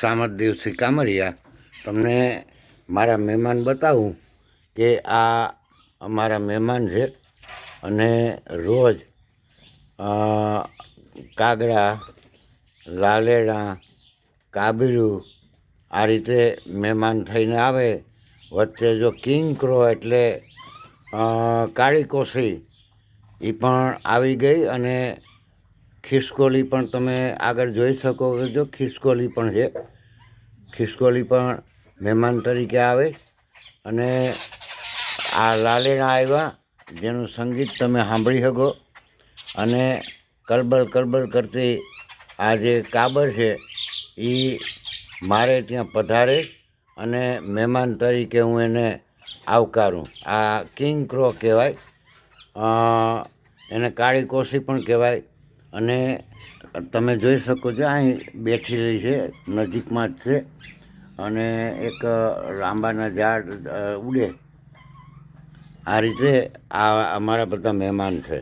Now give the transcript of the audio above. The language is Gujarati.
સામતદેવસિંહ કામરિયા તમને મારા મહેમાન બતાવું કે આ અમારા મહેમાન છે અને રોજ કાગડા, લાલેડા, કાબીરું આ રીતે મહેમાન થઈને આવે. વચ્ચે જો કિંગ ક્રો એટલે કાળી કોસી એ પણ આવી ગઈ અને ખિસકોલી પણ તમે આગળ જોઈ શકો છો. ખિસકોલી પણ છે. ખિસકોલી પણ મહેમાન તરીકે આવે અને આ લાલેડા આવ્યા જેનું સંગીત તમે સાંભળી શકો અને કલબલ કલબલ કરતી આ જે કાબર છે એ મારે ત્યાં પધારે અને મહેમાન તરીકે હું એને આવકારું. આ કિંગ ક્રો કહેવાય, એને કાળી કોસી પણ કહેવાય અને તમે જોઈ શકો છો અહીં બેઠેલી છે, નજીકમાં જ છે અને એક લાંબાના ઝાડ ઉડે આ રીતે આ અમારા બધા મહેમાન છે.